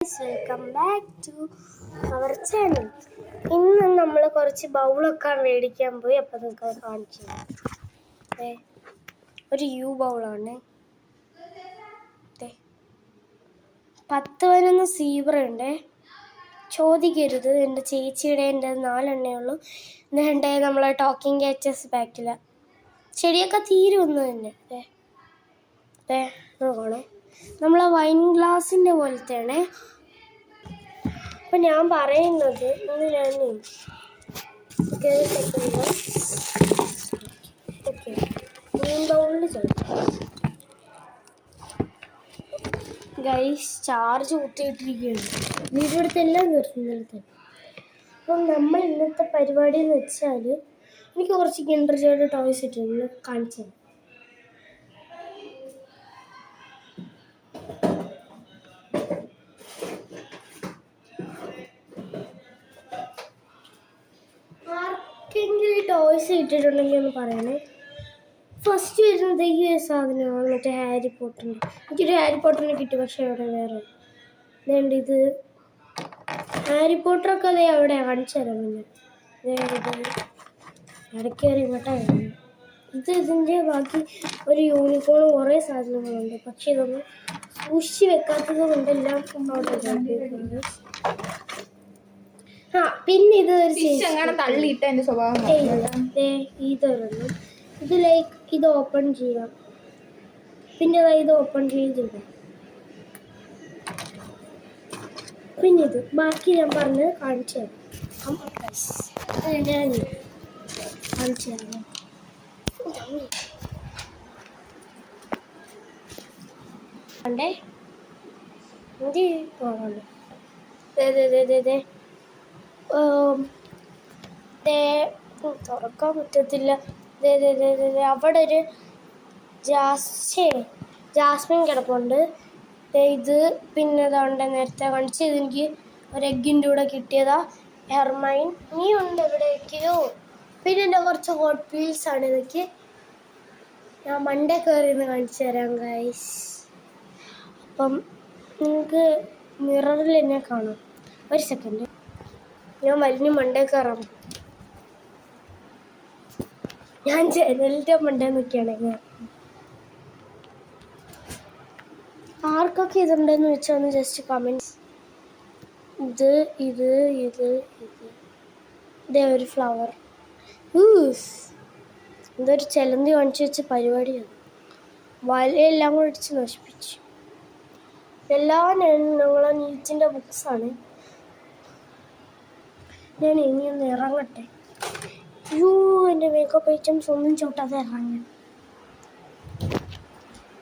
Welcome back to our channel. ഇന്ന് നമ്മൾ കുറച്ച് ബൗളൊക്കെ മേടിക്കാൻ പോയി. അപ്പോൾ നിങ്ങൾക്ക് കാണിച്ചു ഒരു യു ബൗളാണ്. 10 സീബ്ര ഉണ്ട്. ചോദിക്കരുത്, എൻ്റെ ചേച്ചിയുടെ എൻ്റെ 4 എണ്ണയുള്ളൂ. എന്നിട്ട് നമ്മളെ ടോക്കിംഗ് ക്യാച്ചസ് ബാക്കില്ല. ചെടിയൊക്കെ തീരുമെന്ന് തന്നെ. നോക്കണേ, നമ്മളെ വൈൻ ഗ്ലാസിൻ്റെ പോലത്തെയാണ്. അപ്പം ഞാൻ പറയുന്നത് ഇന്ന് ഞാൻ ബൗളിൽ ചോദിക്കാം. ഗൈസ്, ചാർജ് കുത്തിയിട്ടിരിക്കുകയാണ്. വീഡിയോ എടുത്തെല്ലാം നിർത്തുന്നതിൽ തന്നെ. അപ്പം നമ്മൾ ഇന്നത്തെ പരിപാടി എന്ന് വെച്ചാൽ എനിക്ക് കുറച്ച് കിൻഡർ ജോയുടെ ടോയ്സ് ഇട്ടിരുന്നു കാണിച്ചു തരാം. ആർക്കെങ്കിലും ടോയ്സ് ഇട്ടിട്ടുണ്ടെങ്കിൽ ഒന്ന് പറയണേ. ഫസ്റ്റ് വരുന്നത് ഈ സാധനമാണ്, മറ്റേ ഹാരി പോട്ടറിൻ്റെ. എനിക്കൊരു ഹാരി പോട്ടറിനെ കിട്ടി, പക്ഷേ അവിടെ വേറെ ഇതുണ്ട്. ഇത് ഹാരി പോട്ടറൊക്കെ അതേ അവിടെ കാണിച്ചു തരാം. പിന്നെ ഇടയ്ക്ക് കയറി ഇങ്ങോട്ടാണ്. ഇതിൻ്റെ ബാക്കി ഒരു യൂണിക്കോണും കുറേ സാധനങ്ങളുണ്ട്, പക്ഷെ ഇതൊന്നും സൂക്ഷിച്ച് വെക്കാത്തത് കൊണ്ടെല്ലാം അവിടെ പിന്നെ ഇത് തള്ളിയിട്ട് എൻ്റെ സ്വഭാവം ഇതൊരെണ്ണം. ഇത് ലൈക്ക് ഇത് ഓപ്പൺ ചെയ്യാം. പിന്നെ ഇത് ഓപ്പൺ ചെയ്തിടാം. പിന്നെ ഇത് ബാക്കി ഞാൻ പറഞ്ഞ് കാണിച്ചു തരാം. ഞാൻ കാണിച്ചു തരാം. കണ്ടേ, എന്ത് പോകണ്ട. തുറക്കാൻ പറ്റത്തില്ല. അവിടെ ഒരു ജാസ്മിൻ കിടപ്പുണ്ട്. ഇത് പിന്നെ ഇതാണ്ട് നേരത്തെ കാണിച്ച്. ഇതെനിക്ക് ഒരു എഗ്ഗിൻ്റെ കൂടെ കിട്ടിയതാ. ഹെർമൈൻ നീ ഉണ്ട് എവിടേക്കോ. പിന്നെ എൻ്റെ കുറച്ച് ഹോട്ട് വീൽസ് ആണ്. ഇതൊക്കെ ഞാൻ മണ്ടേ കയറിയെന്ന് കാണിച്ചു തരാം ഗൈസ്. അപ്പം നിങ്ങൾക്ക് മിററിൽ എന്നെ കാണാം. ഒരു സെക്കൻഡ്, ഞാൻ വലിഞ്ഞ് മണ്ടേ കയറാം. ഞാൻ ജനലിൻ്റെ മണ്ടേ നിൽക്കുകയാണ്. ആർക്കൊക്കെ ഇതുണ്ടെന്ന് വെച്ചാൽ ഒന്ന് ജസ്റ്റ് കമൻറ്റ്സ്. ഇതേ ഒരു ഫ്ലവർ. ഇതൊരു ചെലന്തി കാണിച്ചു വെച്ച പരിപാടിയാണ്. വലയെല്ലാം കൂടെ അടിച്ച് നശിപ്പിച്ചു. എല്ലാം ഞങ്ങളെ നീറ്റിൻ്റെ ബുക്സാണ്. ഞാൻ ഇനിയൊന്ന് ഇറങ്ങട്ടെ. എൻ്റെ മേക്കപ്പ് ഐറ്റംസ് ഒന്നും ചോട്ടാതെ ഇറങ്ങണം.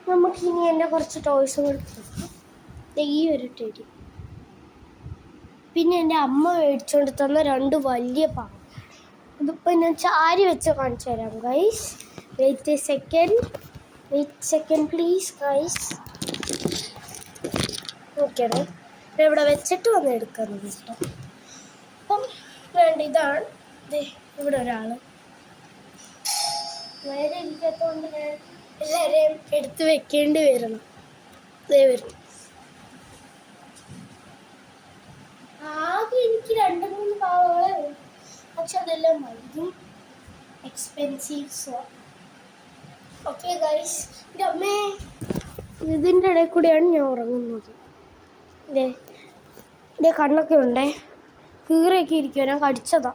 നമുക്കിനി എൻ്റെ കുറച്ച് ടോയ്സും കൂടി കൊടുക്കാം. ഈ ഒരു ടെഡി, പിന്നെ എൻ്റെ അമ്മ മേടിച്ചുകൊണ്ട് തന്ന 2 വലിയ പാവ. ഇതിപ്പോൾ ഞാൻ ചാരി വെച്ച് കാണിച്ചു തരാം guys. Wait second please guys. നോക്കിയാണേ, ഇവിടെ വെച്ചിട്ട് വന്ന് എടുക്കുന്നത് കേട്ടോ. അപ്പം വേണ്ട ഇതാണ്. ഇവിടെ ഒരാൾ നേരെ ഇരിക്കാത്തതുകൊണ്ട് ഞാൻ എല്ലാവരെയും എടുത്ത് വെക്കേണ്ടി വരണം. വരും. ആകെ എനിക്ക് 2-3 പാവകളെ ഉള്ളൂ, പക്ഷെ അതെല്ലാം വലുതും എക്സ്പെൻസീവ്സോ. ഓക്കെ ഗൈസ്, എൻ്റെ അമ്മേ ഇതിൻ്റെ ഇടയിൽ കൂടെയാണ് ഞാൻ ഉറങ്ങുന്നത്. ഇതേ കണ്ണൊക്കെ ഉണ്ടേ, കീറയൊക്കെ ഇരിക്കുമോ. ഞാൻ കടിച്ചതാ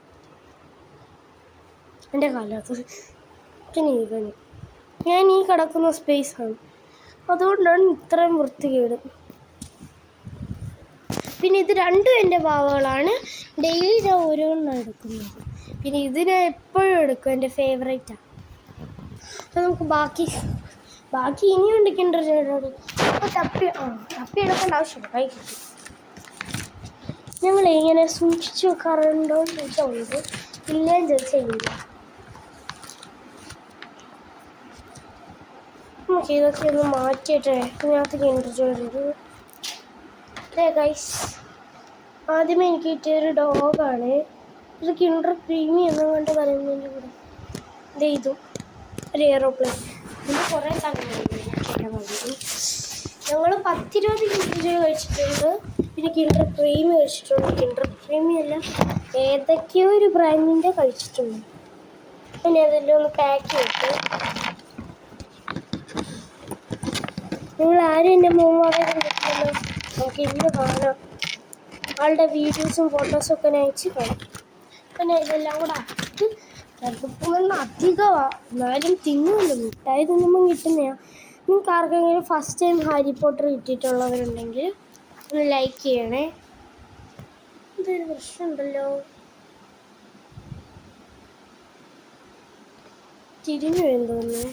എൻ്റെ കാലത്ത്. പിന്നെ ഇവന് ഞാൻ ഈ കിടക്കുന്ന സ്പേസാണ്, അതുകൊണ്ടാണ് ഇത്രയും വൃത്തികേട്. പിന്നെ ഇത് 2 എൻ്റെ പാവകളാണ്. ഡെയിലി ഞാൻ ഓരോന്നാണ് എടുക്കുന്നത്. പിന്നെ ഇതിനെ എപ്പോഴും എടുക്കും, എൻ്റെ ഫേവറേറ്റാണ്. അപ്പോൾ നമുക്ക് ബാക്കി ഇനിയും ഉണ്ടിക്കേണ്ട ചേട്ടോട് അപ്പോൾ തപ്പി എടുക്കേണ്ട ആവശ്യമില്ല. കൈ കിട്ടി. ഞങ്ങൾ ഇങ്ങനെ സൂക്ഷിച്ച് വെക്കാറുണ്ടോ എന്ന് ചോദിച്ചാൽ ഉണ്ട്, ഇല്ലേന്ന് ചോദിച്ചാൽ ഇല്ല. നമുക്ക് ഇതൊക്കെ ഒന്ന് മാറ്റിയിട്ടേ ഇതിനകത്ത് കിൻഡർ ജോയ്. ഗൈസ്, ആദ്യമേ എനിക്ക് കിട്ടിയൊരു ഡോഗാണ്. ഇത് കിൻഡർ ക്രീമി എന്നും കൊണ്ട് പറയുന്നതിൻ്റെ കൂടെ ഇതും ഒരു എയറോപ്ലെയിൻ. ഇതിൻ്റെ കുറേ സാധനങ്ങൾ ഞങ്ങൾ 10-20 കിൻഡർ ജോയ് കഴിച്ചിട്ടുണ്ട്. പിന്നെ കിൻഡർ ക്രീം കഴിച്ചിട്ടുണ്ട്. കിൻഡർ ക്രീമി അല്ല, ഏതൊക്കെയോ ഒരു ബ്രാൻഡിൻ്റെ കഴിച്ചിട്ടുണ്ട്. പിന്നെ അതെല്ലാം ഒന്ന് പാക്ക് ചെയ്തിട്ട് നിങ്ങൾ ആരും എൻ്റെ മൂന്നാമത് കണ്ടിട്ടില്ലല്ലോ. നമുക്ക് ഇന്ന് കാണാം. ആളുടെ വീഡിയോസും ഫോട്ടോസും ഒക്കെ ഞാൻ അയച്ച് കാണാം. പിന്നെ ഇതെല്ലാം കൂടെ ആക്കിയിട്ട് ചിലപ്പോൾ അധികമാണ്, എന്നാലും തിന്നുമല്ലോ. മിഠായി തിന്നുമ്പം കിട്ടുന്നതാണ്. നിങ്ങൾക്ക് ആർക്കെങ്കിലും ഫസ്റ്റ് ടൈം ഹാരി പോട്ടർ കിട്ടിയിട്ടുള്ളവരുണ്ടെങ്കിൽ ഒന്ന് ലൈക്ക് ചെയ്യണേ. ഇതൊരു പ്രശ്നമുണ്ടല്ലോ, തിരിഞ്ഞു വരും തോന്നുന്നു.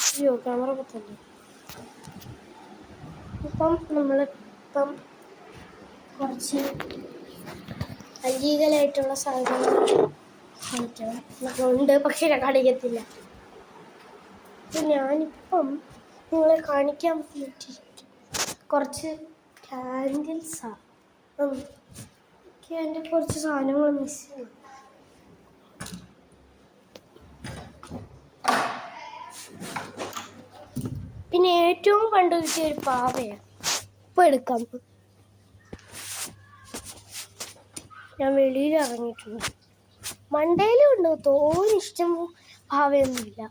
അയ്യോ, ക്യാമറ പത്തല്ലേ. ഇപ്പം നമ്മളിപ്പം കുറച്ച് അലീഗലായിട്ടുള്ള സാധനങ്ങൾ ഉണ്ട്, പക്ഷെ ഞാൻ കാണിക്കത്തില്ല. ഞാനിപ്പം നിങ്ങളെ കാണിക്കാൻ പറ്റിയിട്ട് കുറച്ച് ക്യാൻഡിൽസാണ്. എൻ്റെ കുറച്ച് സാധനങ്ങൾ മിസ് ചെയ്യും. പിന്നെ ഏറ്റവും കണ്ടു കിട്ടിയ ഒരു പാവയാണ്. ഇപ്പം എടുക്കാം. ഞാൻ വെളിയിൽ ഇറങ്ങിയിട്ടുണ്ട്. മണ്ടയിലും ഉണ്ട് തോന്നിഷ്ടം പാവയൊന്നുമില്ല.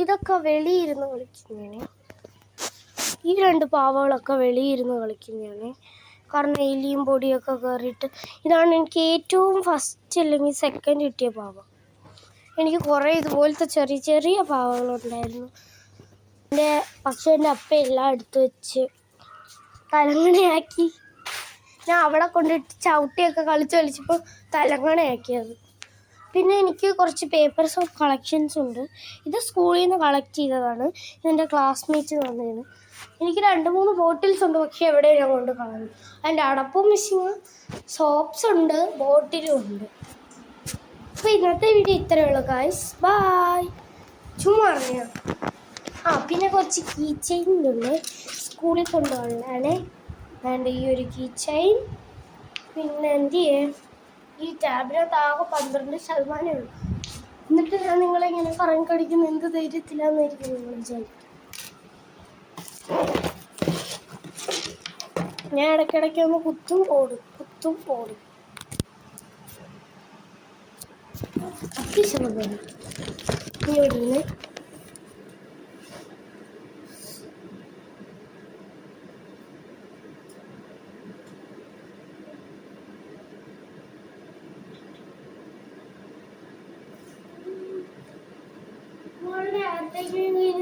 ഇതൊക്കെ വെളിയിരുന്ന് കളിക്കുന്നതാണ്. ഈ രണ്ട് പാവകളൊക്കെ വെളിയിരുന്ന് കളിക്കുന്നതാണ്. കാരണം എലിയും പൊടിയൊക്കെ കയറിയിട്ട്. ഇതാണ് എനിക്ക് ഏറ്റവും ഫസ്റ്റ് അല്ലെങ്കിൽ സെക്കൻഡ് കിട്ടിയ പാവ. എനിക്ക് കുറേ ഇതുപോലത്തെ ചെറിയ ചെറിയ പാവകളുണ്ടായിരുന്നു. പക്ഷേ എൻ്റെ അപ്പ എല്ലാം എടുത്ത് വെച്ച് തലങ്ങണയാക്കി. ഞാൻ അവിടെ കൊണ്ടിട്ട് ചവിട്ടിയൊക്കെ കളിച്ചപ്പോൾ തലങ്ങണയാക്കിയത്. പിന്നെ എനിക്ക് കുറച്ച് പേപ്പേഴ്സ് ഓഫ് കളക്ഷൻസ് ഉണ്ട്. ഇത് സ്കൂളിൽ നിന്ന് കളക്ട് ചെയ്തതാണ്. ഇതെൻ്റെ ക്ലാസ്മേറ്റ്സ് തന്നതാണ്. എനിക്ക് 2-3 ബോട്ടിൽസ് ഉണ്ട്, പക്ഷേ എവിടെയും ഞാൻ കൊണ്ട് കളഞ്ഞു. അതിൻ്റെ അടപ്പും മിസ്സിങ്, സോപ്സ് ഉണ്ട്, ബോട്ടിലും ഉണ്ട്. അപ്പോൾ ഇന്നത്തെ വീഡിയോ ഇത്രയേ ഉള്ളൂ ഗൈസ്. ബായ്. ചുമ്മാ അറിയാം. പിന്നെ കുറച്ച് കീ ചെയിനുണ്ട്, സ്കൂളിൽ കൊണ്ടുപോകാനാണ്. അതുകൊണ്ട് ഈ ഒരു കീ ചെയിൻ. പിന്നെ എന്ത് ചെയ്യേ, ഈ ടാബിനകത്ത് ആകെ 12% ഉള്ളൂ. എന്നിട്ട് ഞാൻ നിങ്ങളിങ്ങനെ കറങ്ങി കടിക്കുന്ന എന്ത് ധൈര്യത്തിലാന്നായിരിക്കും നിങ്ങൾ വിചാരിക്കും. ഞാൻ ഇടയ്ക്കിടയ്ക്ക് ഒന്ന് കുത്തും ഓടും. അത്യാവശ്യം ഇവിടുന്ന്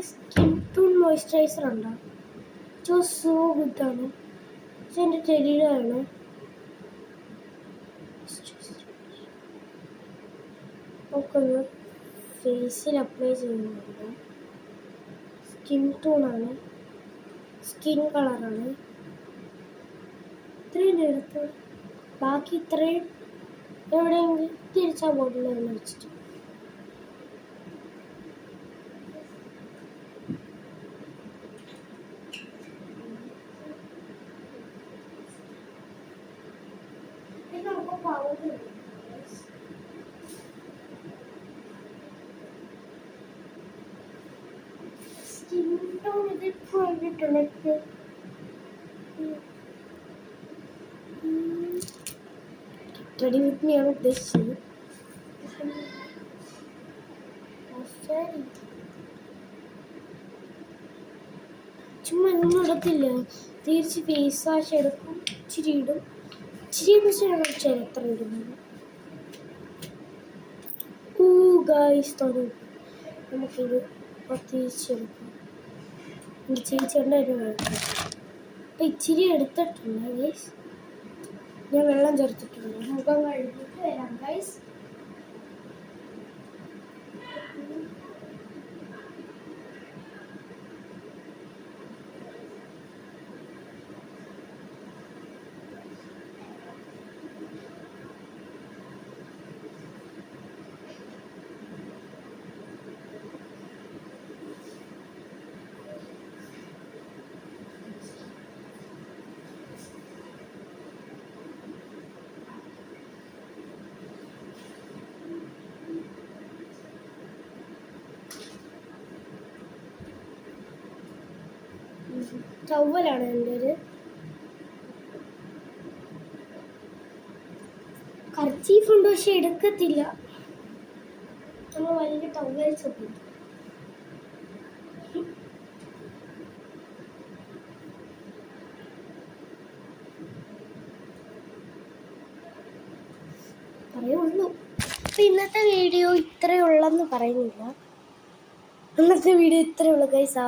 സ്കിൻ ടൂൺ മോയ്സ്ചറൈസർ ഉണ്ടോ? സോ ഗുഡാണ്. പക്ഷെ എൻ്റെ ടെലിയിലാണ്. നമുക്കൊന്ന് ഫേസിൽ അപ്ലൈ ചെയ്യുന്നുണ്ട്. സ്കിൻ ടൂണാണ്, സ്കിൻ കളറാണ്. ഇത്രയും എടുത്ത് ബാക്കി ഇത്രയും എവിടെയെങ്കിലും തിരിച്ചാ ബോട്ടിൽ തന്നെ വെച്ചിട്ട് നമുക്ക് പൗഡർ സ്കിൻ ടോൺ ഇതിപ്പോൾ വേണ്ടിയിട്ടുണ്ട്. റെഡി വിത്ത് മീ ആണ് ഉദ്ദേശിച്ചത്. ചുമ്മാ ഒന്നും ഇടത്തില്ല, തിരിച്ച് ഫേസ് വാഷ് എടുക്കും, ഇച്ചിരി ഇടും. ഇച്ചിരി വെച്ചാൽ എത്ര ഇടുന്നത്. ഗൈസ് തുടങ്ങും. നമുക്കിത് തിരിച്ചെടുക്കാം. എൻ്റെ ചേച്ചിയുടെ ഒരു കുഴപ്പം. അപ്പം ഇച്ചിരി എടുത്തിട്ടുണ്ട് ഗൈസ്. ഞാൻ വെള്ളം ചേർത്തിട്ടുണ്ട്. മുഖം കഴുകിയിട്ട് വരാം ഗൈസ്. ടവലാണ് എൻ്റെ ഒരു കർച്ചീഫ് ഉണ്ട്, പക്ഷെ എടുക്കത്തില്ല. നമ്മൾ വലിയ ടവൽസ് ഒക്കെ ഉണ്ട്. പറയുള്ളൂ. അപ്പം ഇന്നത്തെ വീഡിയോ ഇത്രയുള്ളെന്ന് പറയുന്നില്ല. ഇന്നത്തെ വീഡിയോ ഇത്രയുള്ളൂ ഗൈസ്.